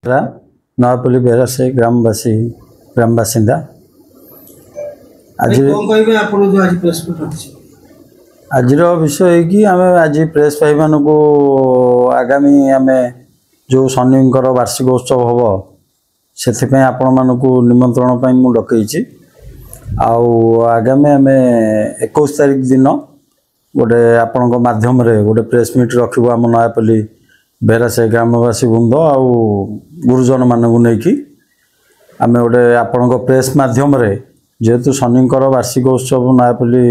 नयापल्ली बेहरा से ग्राम बासिंदा आज आज विषय है कि आम आज प्रेस भाई मान को आगामी आम जो शनिकर वार्षिक उत्सव हम से आपण मानक निमंत्रण पर मुझे डकई आगामी आम 21 तारिख दिन गोटे आपण मध्यम गोटे प्रेस मीट रखू आम नयापल्ली बेहरा से ग्रामवासी वृंद आ गुरुजन मानक नहीं आम गोटे आपण प्रेस मध्यम जेहेतु शनिकर वार्षिक उत्सव नयापल्ली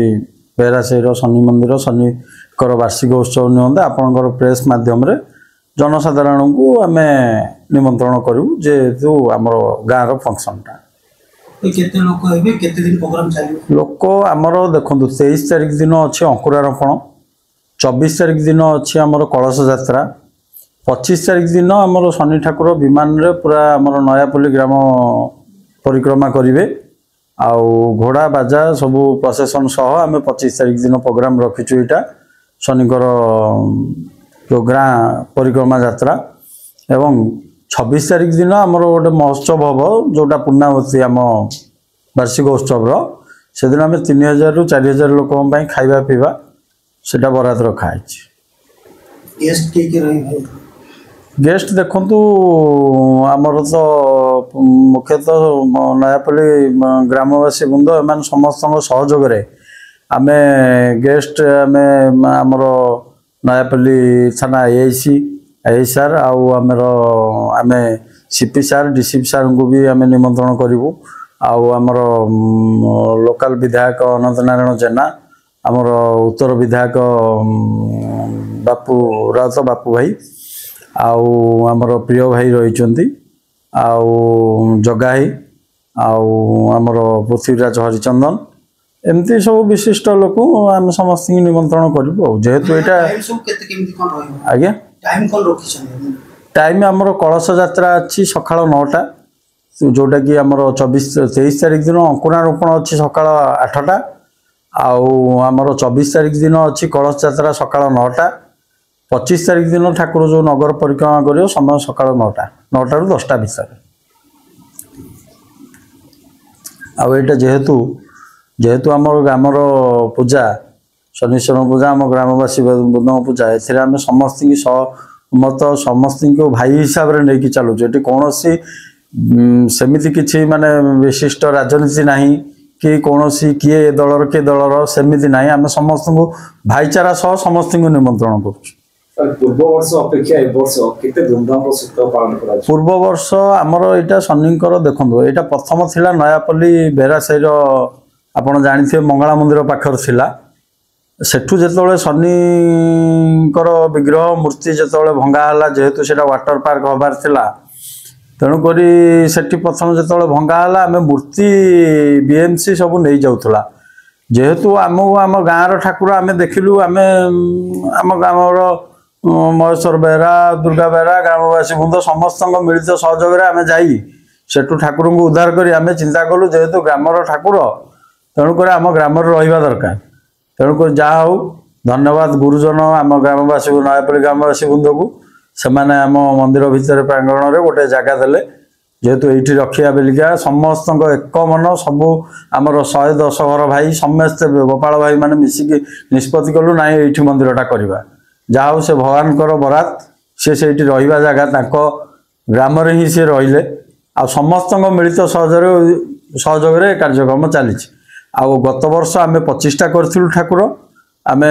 बेहरा से शनि मंदिर शनिकर वार्षिक उत्सव निमंते आपणकर प्रेस मध्यम जनसाधारण को आम निमंत्रण करूँ जेहेतु आम गाँव फंक्शनटा लोक आमर देखो 23 तारिख दिन अच्छे अंकुरारोपण 24 तारिख दिन अच्छे आमर कलश यात्रा 25 तारिख दिन आमर शनि ठाकुर विमान रे पूरा आमर नयापल्ली ग्राम परिक्रमा करेंगे आउ घोड़ा बाजा सबू प्रसेसन सह आम 25 तारिख दिन प्रोग्राम रखीचु यहाँ शनिकर जो ग्रां परिक्रमा यात्रा एवं 26 तारिख दिन आमर गोटे महोत्सव हम जोटा पूर्णावती आम वार्षिक उत्सव से दिन आम 3000 ରୁ 4000 लोक खाଇବା पीवा सेटा बराद रखाई गेस्ट देखु आमर तो मुख्यतः नयापल्ली ग्रामवासी वृंद एम समस्त सहयोग आम गेस्ट आम आमर नयापल्ली थाना आई सार आमर आम सीपी सार डीसीपी सार को भी आम निमंत्रण करूँ आमर लोकल विधायक अनंत नारायण जेना आमर उत्तर विधायक बापू राउत बापू भाई आमर प्रिय भाई रही जगाई आमर पृथ्वीराज हरिचंदन एमती सब विशिष्ट लोक आम समस्त निमंत्रण करूँ जेहेतु यहाँ आज्ञा टाइम आमर कलश यात्रा अच्छी सका 9टा जोटा कि आमर 23 तारिख दिन अंकुरारोपण अच्छी सका 8टा आमर 24 तारिख दिन अच्छी कलश यात्रा सका 9टा 25 तारिख दिन ठाकुर जो नगर परिक्रमा कर समय सका 9टा ରୁ 10ଟା भितर आटा जेहेतु आमर ग्रामर पूजा शनिश्वर पूजा आम ग्रामवासी पूजा एम समस्त सहमत समस्त को भाई हिसाब से नहीं चलुच ये कौन सेमती किसी माने विशिष्ट राजनीति नहीं कि कौन किए दलर किए दलर सेमती ना आम समस्त को भाईचारा सह समस्त को निमंत्रण पूर्व वर्ष आमर यहाँ शनिकर देखो यहाँ प्रथम थिला नयापल्ली बेहरा साईर आपड़ जानी मंगला मंदिर पाखर थिला सेठू जो शनिकर विग्रह मूर्ति जो भंगाला जेहेतु से वाटर पार्क हबार थिला तेणुक से प्रथम जो भंगाला आम मूर्ति बीएमसी सब नहीं जाऊला जेहेतु आम गाँव ठाकुर आम देखिलु आम ग्रामर महेश्वर बेहरा दुर्गा बेहरा ग्रामवासी वृंद समस्त मिलित सहयोग आम जाठू ठाकुर को उद्धार कर आम चिंता कलु जेहेतु ग्रामर ठाकुर तेणुक आम ग्राम रहा दरकार तेणुक जहा हो धन्यवाद गुरुजन आम ग्रामवासी नयापल्ली ग्रामवासी वृंद को सेमाने आम मंदिर भितर प्रांगण में गोटे जगह देले जेहेतु ये रखिया बेलिका समस्त एक मन सबू आमर 110 घर भाई समस्ते गोपाल भाई मैंने मिसिकी निष्पत्ति कलु ना ये मंदिरटा करवा जहा हो से भगवान बरात से रहा जगह ग्राम ही सी रहिले आ समस्त मिलित सहयोग कार्यक्रम चली गत वर्ष आम 25टा करूँ ठाकुर आम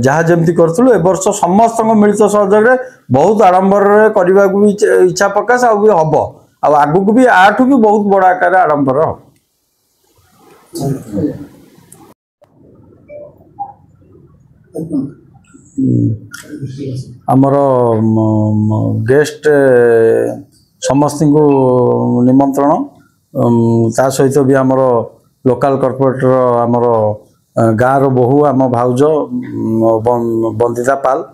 जहाँ जमी करूँ ए वर्ष समस्त मिलित सहयोग बहुत आडंबर करने को भी इच्छा प्रकाश हम आगू को भी आठू भी बहुत बड़ा आकार आडंबर आमर गेस्ट समस्त को निमंत्रण ता सहित भी आमर लोकल कॉर्पोरेटर आमर गाँव बहु आम भाउज बंदिता पाल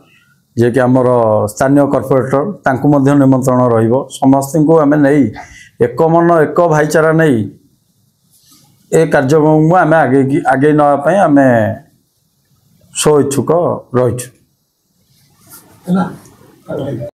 जे कि आमर स्थानीय कॉर्पोरेटर तांकु मध्य निमंत्रण रहिबो समस्त को आम नहीं एक मन एक भाईचारा नहीं ए कार्यक्रम को आम आगे नापी आम सो इच्छुक रही।